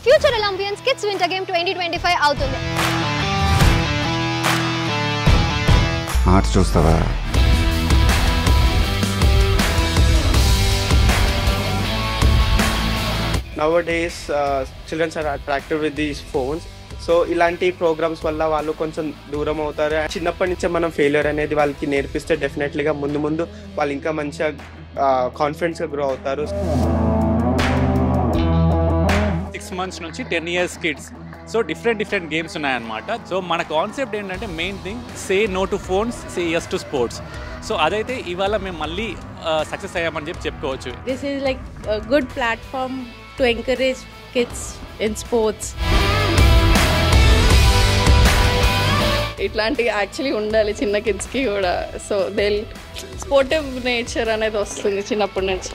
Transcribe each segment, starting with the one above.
Future Olympians kids winter game 2025 అవుతుంది. Arts చూస్తావా? Nowadays, children are attracted with these phones. So ఇలాంటి programs వల్ల వాళ్ళు కొంచెం దూరం అవుతారు. చిన్నప్పటి నుంచే మనం ఫెయిల్యూర్ అనేది వాళ్ళకి నేర్పిస్తే డెఫినెట్లీగా ముందు ముందు వాళ్ళు ఇంకా మంచిగా కాన్ఫిడెన్స్గా గ్రో అవుతారు. 6 months నుంచి 10 years kids. So different games ఉన్నాయన్నమాట. సో మన కాన్సెప్ట్ ఏంటంటే main thing say no to phones, say yes to sports. So అదైతే ఇవాళ మేము మళ్ళీ సక్సెస్ అయ్యామని చెప్పుకోవచ్చు. This is like good platform to encourage kids in sports. ఇట్లాంటివి యాక్చువల్లీ ఉండాలి చిన్న కిడ్స్కి కూడా. సో దే స్పోర్టివ్ నేచర్ అనేది వస్తుంది చిన్నప్పటి నుంచి.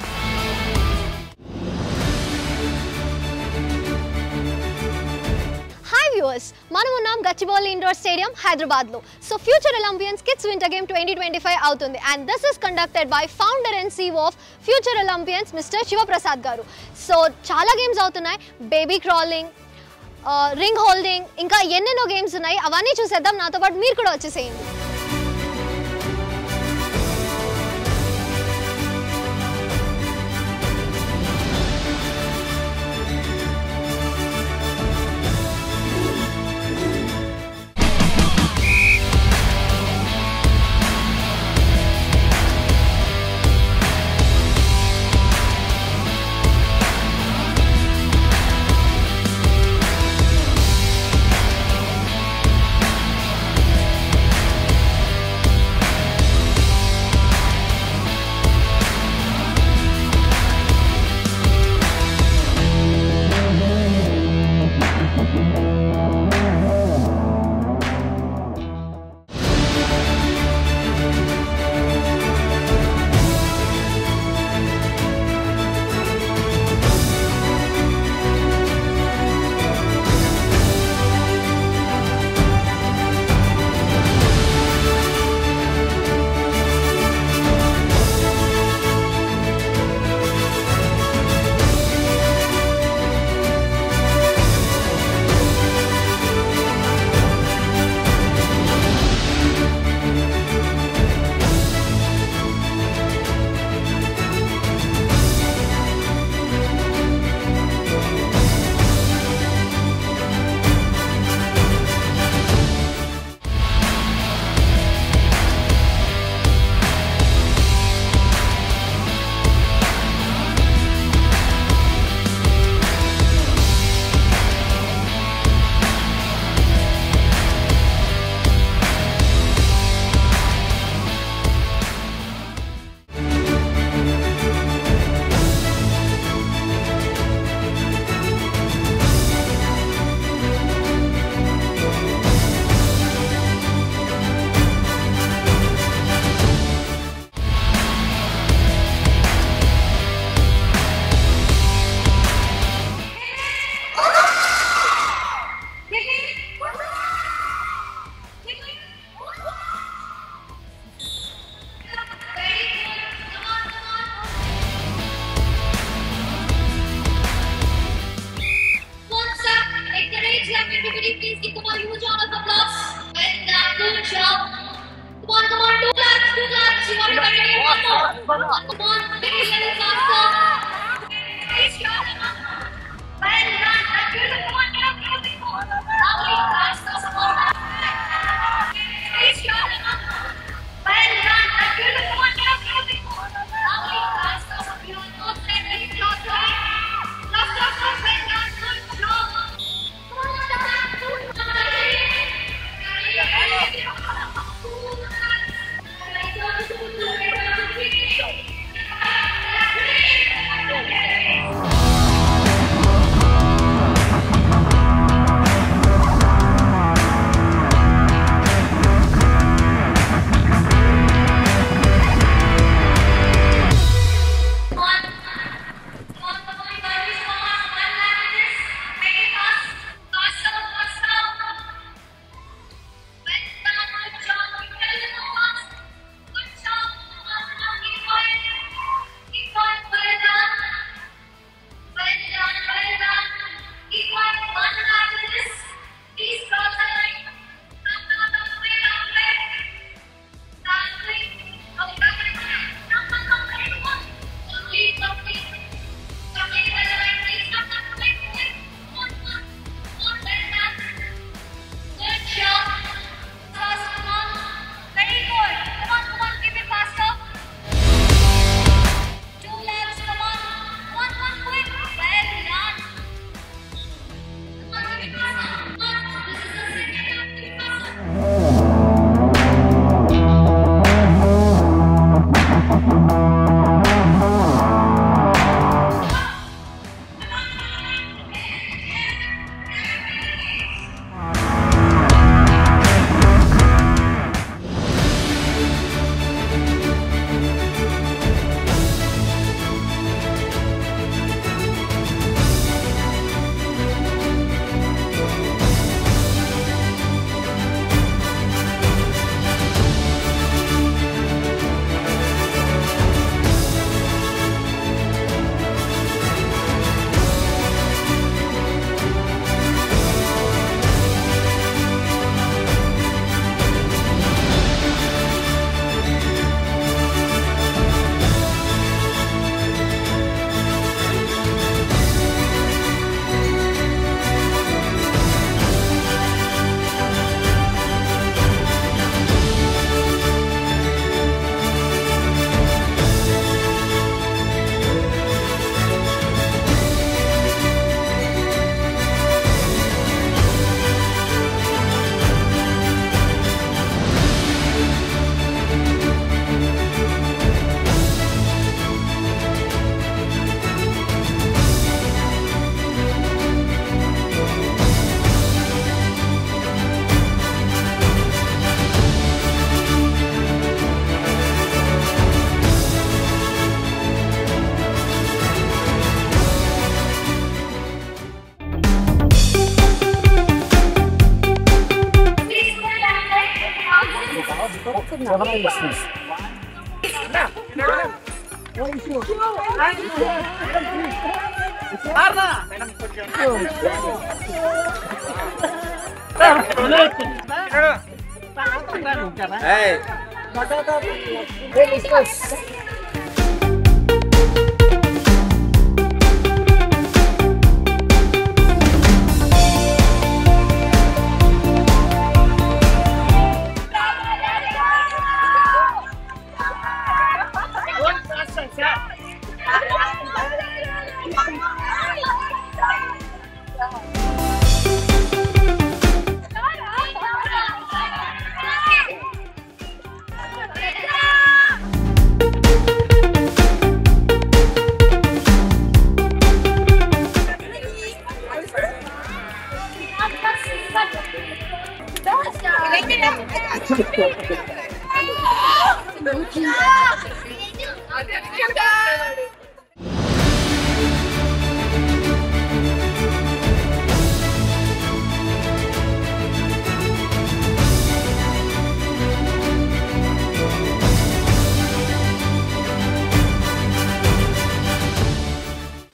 హాయ్ వ్యూవర్స్, మనం ఉన్నాం గచ్చిబౌలి ఇండోర్ స్టేడియం హైదరాబాద్లో. So Future Olympians kids winter game 2025 అవుతుంది. And this is conducted by founder and CEO of future Olympians mister Shivaprasad garu. So చాలా గేమ్స్ అవుతున్నాయి. బేబీ క్రాలింగ్, రింగ్ హోల్డింగ్, ఇంకా ఎన్నెన్నో గేమ్స్ ఉన్నాయి. అవన్నీ చూసేద్దాం. నాతో పాటు మీరు కూడా వచ్చేసేయండి.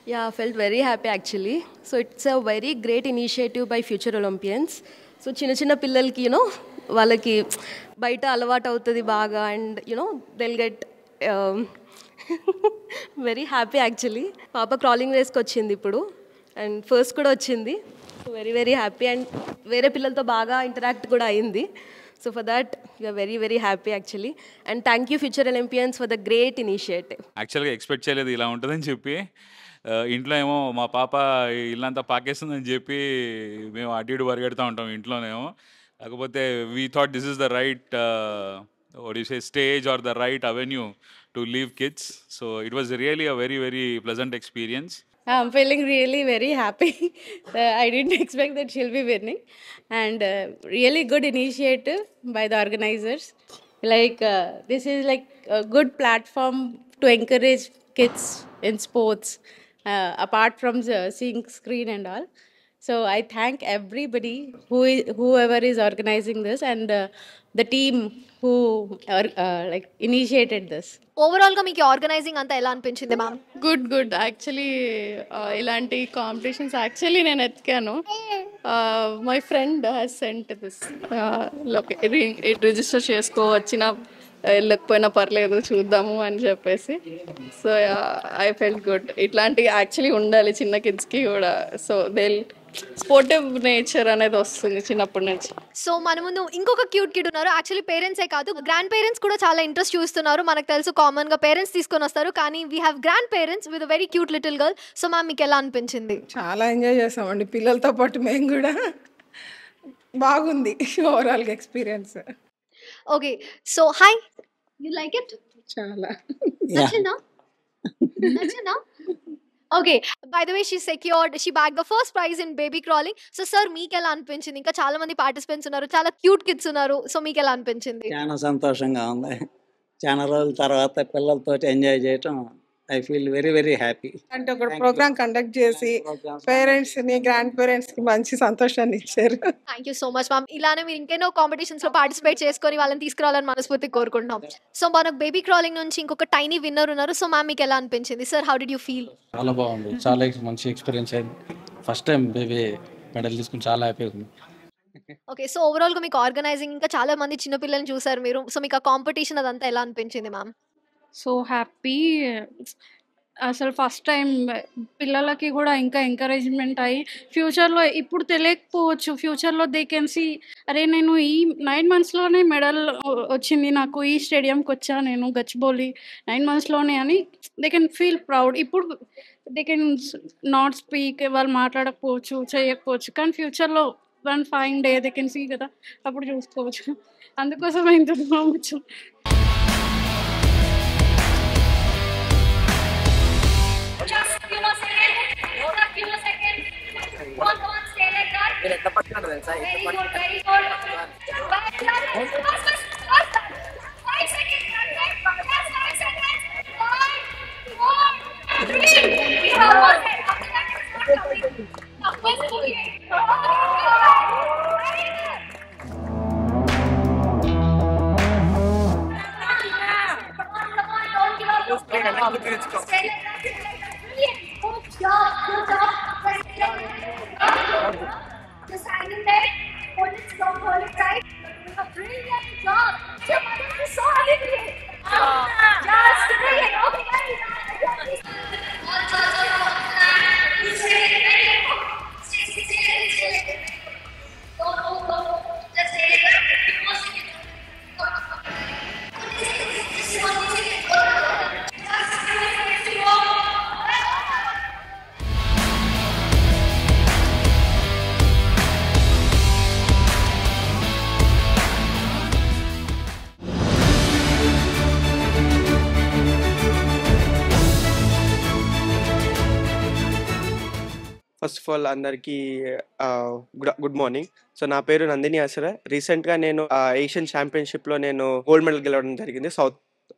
Yeah, I felt very happy actually. So it's a very great initiative by Future Olympians. So చిన్న పిల్లలకి వాళ్ళకి బయట అలవాటు అవుతుంది బాగా and they'll get very happy actually. పాప క్రాలింగ్ రేస్కి వచ్చింది ఇప్పుడు అండ్ ఫస్ట్ కూడా వచ్చింది. So very very happy and వేరే పిల్లలతో బాగా ఇంటరాక్ట్ కూడా అయింది. So for that we're very very happy actually and thank you Future Olympians for the great initiative. యాక్చువల్గా ఎక్స్పెక్ట్ చేయలేదు ఇలా ఉంటుందని చెప్పి. ఇంట్లో ఏమో మా పాప ఇల్లంతా పాకేస్తుందని చెప్పి మేము అటు ఇటు పరిగెడుతూ ఉంటాం ఇంట్లోనేమో. కాకపోతే we thought this is the right stage or the right avenue to leave kids. So it was really a very, very pleasant experience. I'm feeling really very happy. I didn't expect that she'll be winning. And really good initiative by the organizers. This is like a good platform to encourage kids in sports, apart from seeing screen and all. So I thank everybody whoever is organizing this and the team who initiated this. Overall గా మీకు organizing అంతా ఎలా అనిపించింది ma'am? Good actually ఇలాంటి competitions actually నేను ఎత్తికాను. My friend has sent this register వచ్చిన వెళ్ళకపోయినా పర్లేదు చూద్దాము అని చెప్పేసి. So I felt good. ఇట్లాంటివి యాక్చువల్లీ ఉండాలి చిన్న కిడ్స్కి కూడా. సో దే స్పోర్టివ్ నేచర్ అనేది వస్తుంది చిన్నప్పటి నుంచి. సో మన ముందు ఇంకొక క్యూట్ కిడ్ ఉన్నారు. యాక్చువల్లీ పేరెంట్సే కాదు, గ్రాండ్ పేరెంట్స్ కూడా చాలా ఇంట్రెస్ట్ చూస్తున్నారు. మనకు తెలుసు కామన్ గా పేరెంట్స్ తీసుకొని వస్తారు, కానీ we have grand parents with very cute little girl. So ma'am మీకు ఎలా అనిపించింది? చాలా ఎంజాయ్ చేసామండి పిల్లలతో పాటు మేము కూడా. బాగుంది ఓవరాల్గా experience. Okay, so hi, you like it? చాలా నచ్చిందా? నచ్చిందా? Okay, by the way she bagged the first prize in baby crawling. So sir మీకు ఎలా అనిపించింది? ఇంకా చాలా మంది పార్టిసిపెంట్స్ ఉన్నారు, చాలా క్యూట్ కిడ్స్ ఉన్నారు. సో మీకు ఎలా అనిపించింది? చాలా సంతోషంగా ఉంది. చాలా రోజుల తర్వాత పిల్లలతో ఎంజాయ్ చేయటం I feel very very happy. అంటే ఒక ప్రోగ్రామ్ కండక్ట్ చేసి పేరెంట్స్ ని గ్రాండ్ పేరెంట్స్ కి మంచి సంతోషాన్ని ఇచ్చారు. Thank you so much ma'am. ఇలానే మీరు ఇంకెన్నో కాంపిటీషన్స్ లో పార్టిసిపేట్ చేసుకొని వాళ్ళని తీసుకురావాలని మనస్ఫూర్తిగా కోరుకుంటున్నాం. సో మనకు బేబీ క్రాలింగ్ నుంచి ఇంకొక టైనీ విన్నర్ ఉన్నారు. సో మ్యామ్ మీకు ఎలా అనిపించింది? Sir, how did you feel? చాలా బాగుంది, చాలా మంచి ఎక్స్పీరియన్స్ అయింది. ఫస్ట్ టైం బేబీ మెడల్ తీసుకుని చాలా హ్యాపీగా ఉంది. ఓకే, సో ఓవరాల్ గా మీకు ఆర్గనైజింగ్, ఇంకా చాలా మంది చిన్నపిల్లల్ని చూసారు మీరు. సో మీకు ఆ కాంపిటీషన్ అదంతా ఎలా అనిపించింది మ్యామ్? So happy. అసలు ఫస్ట్ టైం పిల్లలకి కూడా ఇంకా ఎంకరేజ్మెంట్ అయ్యి ఫ్యూచర్లో ఇప్పుడు తెలియకపోవచ్చు, ఫ్యూచర్లో దే కెన్ సీ అరే నేను ఈ 9 monthsలోనే మెడల్ వచ్చింది నాకు, ఈ స్టేడియంకి వచ్చా నేను గచ్చిబౌలి 9 monthsలోనే అని దే కెన్ ఫీల్ ప్రౌడ్. ఇప్పుడు దే కెన్ నాట్ స్పీక్, వాళ్ళు మాట్లాడకపోవచ్చు, చేయకపోవచ్చు, కానీ ఫ్యూచర్లో one fine day they can see కదా, అప్పుడు చూసుకోవచ్చు. అందుకోసం ఇంత నమ్మచ్చు. Just hanging there, hold it strong, hold it tight. You're doing a brilliant job. Your mother is so angry. Just brilliant. Okay, guys. First of all అందరికీ good morning. So నా పేరు నందిని ఆసరా. రీసెంట్గా నేను ఏషియన్ ఛాంపియన్షిప్లో నేను గోల్డ్ మెడల్ గెలవడం జరిగింది south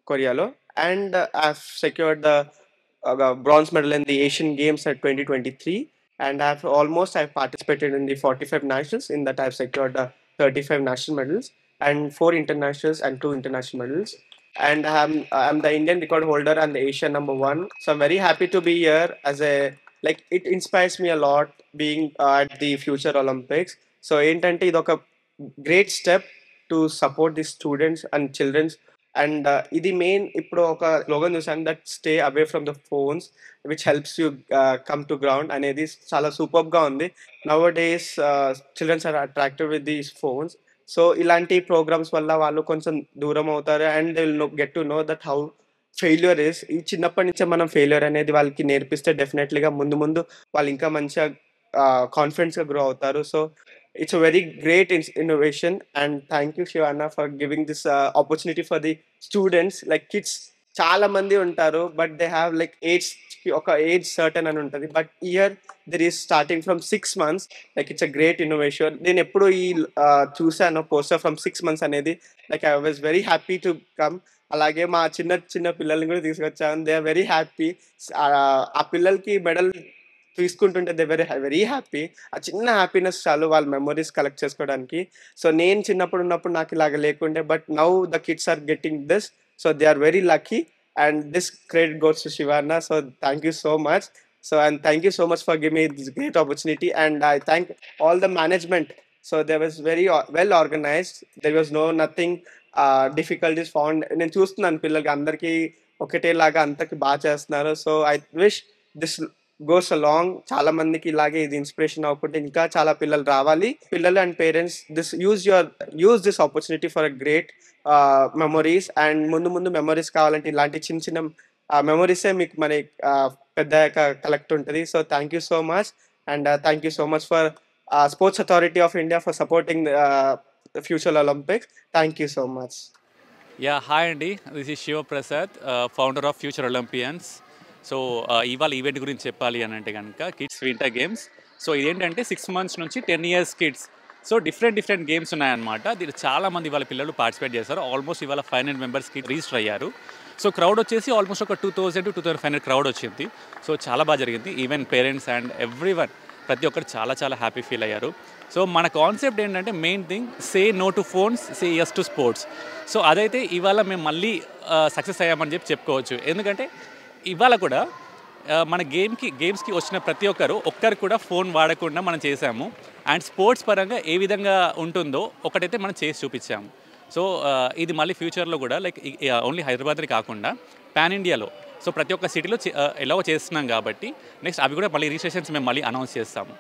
కొరియాలో. And I secured the bronze medal in the Asian games at 2023. And I've participated in the 45 nationals. In that I've secured 35 national medals and 4 internationals and 2 international medals. And I'm the Indian record holder and the Asian number 1. So I'm very happy to be here it inspires me a lot being at the Future Olympics. So ఏంటంటే ఇది ఒక great step to support the students and childrens. And ఇది main ఇప్పుడు ఒక slogan చూసాను, that stay away from the phones which helps you come to ground అనేది చాలా సూపర్గా ఉంది. Nowadays childrens are attractive with these phones. So ఇలాంటి programs వల్ల వాళ్ళు కొంచెం దూరం అవుతారు and they will get to know that how failure is. ఈ చిన్నప్పటి నుంచే మనం ఫెయిల్యూర్ అనేది వాళ్ళకి నేర్పిస్తే డెఫినెట్లీగా ముందు ముందు వాళ్ళు ఇంకా మంచిగా కాన్ఫిడెన్స్గా గ్రో అవుతారు. So it's a very great innovation, and thank you Shivana for giving this opportunity for the students. Like kids చాలా మంది ఉంటారు, but they have like age certain అని ఉంటుంది, but here there is starting from 6 months. Like it's a great innovation. నేను ఎప్పుడు ఈ చూసాను poster from 6 months అనేది, like I was very happy to come. అలాగే మా చిన్న పిల్లల్ని కూడా తీసుకొచ్చాను. They are very happy. ఆ పిల్లలకి మెడల్ తీసుకుంటుంటే దే వెరీ హ్యాపీ. ఆ చిన్న హ్యాపీనెస్ చాలు వాళ్ళ మెమరీస్ కలెక్ట్ చేసుకోవడానికి. సో నేను చిన్నప్పుడు ఉన్నప్పుడు నాకు ఇలాగ లేకుండే, but now the kids are getting this. So they are very lucky and this credit goes to Shivana. So thank you so much. And thank you so much for giving me this great opportunity, and I thank all the management. So there was very well organized. There was nothing difficulties found. నేను చూస్తున్నాను పిల్లలకి అందరికీ ఒకటేలాగా అంతకి బాగా చేస్తున్నారు. So I wish this goes along. చాలా మందికి ఇలాగే ఇది ఇన్స్పిరేషన్ అవ్వకుంటే ఇంకా చాలా పిల్లలు రావాలి. పిల్లలు and parents use this opportunity for a great memories. And ముందు మెమరీస్ కావాలంటే ఇలాంటి చిన్న మెమరీసే మీకు మన పెద్ద కలెక్ట్ ఉంటుంది. So thank you so much, and thank you so much for sports authority of India for supporting future Olympics. Thank you so much. Hi అండి, this is Shiva Prasad, founder of future Olympians. So ఇవాళ event గురించి చెప్పాలి అని అంటే కనుక kids winter games. So ఇదేంటంటే 6 months నుంచి 10 years kids. So different games ఉన్నాయన్నమాట. దీనికి చాలామంది వాళ్ళ పిల్లలు పార్టిసిపేట్ చేస్తారు. ఆల్మోస్ట్ ఇవాళ 500 మెంబర్స్కి రిజిస్టర్ అయ్యారు. సో క్రౌడ్ వచ్చేసి ఆల్మోస్ట్ ఒక 2000 to 2500 క్రౌడ్ వచ్చింది. సో చాలా బాగా జరిగింది. ఈవెన్ పేరెంట్స్ అండ్ ఎవ్రీవన్ ప్రతి ఒక్కరు చాలా హ్యాపీ ఫీల్ అయ్యారు. సో మన కాన్సెప్ట్ ఏంటంటే main thing say no to phones, say yes to sports. So అదైతే ఇవాళ మేము మళ్ళీ సక్సెస్ అయ్యామని చెప్పుకోవచ్చు. ఎందుకంటే ఇవాళ కూడా మన గేమ్స్కి వచ్చిన ప్రతి ఒక్కరు కూడా ఫోన్ వాడకుండా మనం చేసాము. అండ్ స్పోర్ట్స్ పరంగా ఏ విధంగా ఉంటుందో ఒకటైతే మనం చేసి చూపించాము. సో ఇది మళ్ళీ ఫ్యూచర్లో కూడా లైక్ ఓన్లీ హైదరాబాద్ని కాకుండా పాన్ ఇండియాలో సో ప్రతి ఒక్క సిటీలో ఎలాగో చేస్తున్నాం కాబట్టి నెక్స్ట్ అవి కూడా మళ్ళీ రిజిస్ట్రేషన్స్ మేము మళ్ళీ అనౌన్స్ చేస్తాము.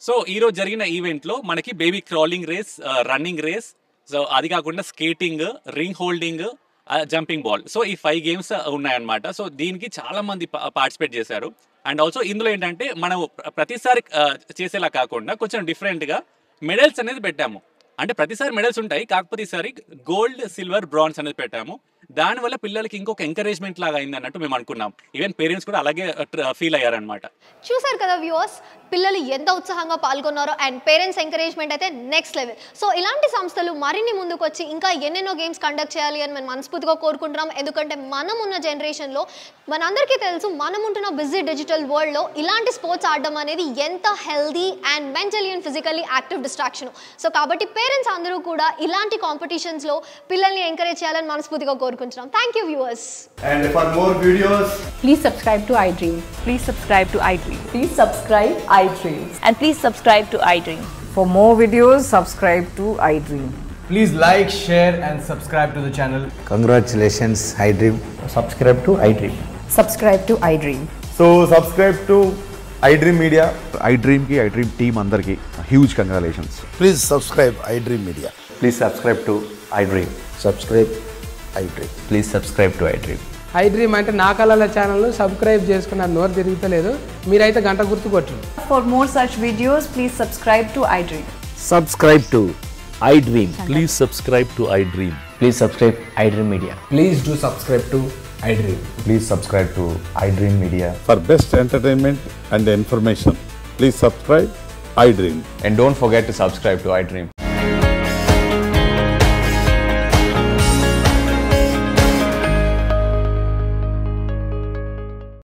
సో ఈరోజు జరిగిన ఈవెంట్లో మనకి baby crawling race, running race, so అది కాకుండా skating, ring holding, jumping ball. So ఈ 5 games ఉన్నాయన్నమాట. సో దీనికి చాలా మంది పార్టిసిపేట్ చేశారు. అండ్ ఆల్సో ఇందులో ఏంటంటే మనం ప్రతిసారి చేసేలా కాకుండా కొంచెం డిఫరెంట్గా మెడల్స్ అనేది పెట్టాము. అంటే ప్రతిసారి మెడల్స్ ఉంటాయి, కాకపోతే ఈసారి గోల్డ్, సిల్వర్, బ్రాంజ్ అనేది పెట్టాము. దానివల్ల పిల్లలకి ఇంకొక ఎంకరేజ్మెంట్ లాగా అయింది అన్నట్టు మేము అనుకున్నాం. ఈవెన్ పేరెంట్స్ కూడా అలాగే ఫీల్ అయ్యారనమాట. చూసారు కదా వ్యూవర్స్, పిల్లలు ఎంత ఉత్సాహంగా పాల్గొన్నారో అండ్ పేరెంట్స్ ఎంకరేజ్మెంట్ అయితే నెక్స్ట్ లెవెల్. సో ఇలాంటి సంస్థలు మరిన్ని ముందుకు వచ్చి ఇంకా ఎన్నెన్నో గేమ్స్ కండక్ట్ చేయాలి అని మేము మనస్ఫూర్తిగా కోరుకుంటున్నాం. ఎందుకంటే మనం ఉన్న జనరేషన్లో మనందరికీ తెలుసు, మనం ఉంటున్న బిజీ డిజిటల్ వరల్డ్లో ఇలాంటి స్పోర్ట్స్ ఆడడం అనేది ఎంత healthy and mentally and physically active distraction. So కాబట్టి పేరెంట్స్ అందరూ కూడా ఇలాంటి కాంపిటీషన్స్లో పిల్లల్ని ఎంకరేజ్ చేయాలని మనస్ఫూర్తిగా కోరుకుంటున్నాం. కోరుకుంటున్నాం. Thank you viewers. And for more videos, please subscribe to iDream. Please subscribe to iDream. Please subscribe iDream. And please subscribe to iDream. For more videos, subscribe to iDream. please like, share and subscribe to the channel. Congratulations, iDream. Subscribe to iDream. Subscribe to iDream. So subscribe to iDream Media. iDream ki, iDream team andarki huge congratulations. Please subscribe iDream Media. Please subscribe to iDream. Subscribe iDream. Please subscribe to iDream. iDream అంటే నా కళల ఛానల్ను subscribe చేసుకున్న నోరు తిరుగుతలేదు, మీరైతే గంట గుర్తు కొట్టండి. For more such videos, please subscribe to iDream. Subscribe to iDream. Please subscribe to iDream. Please subscribe iDream Media. Please do subscribe to iDream. Please subscribe to iDream Media. For best entertainment and information, please subscribe iDream. And don't forget to subscribe to iDream.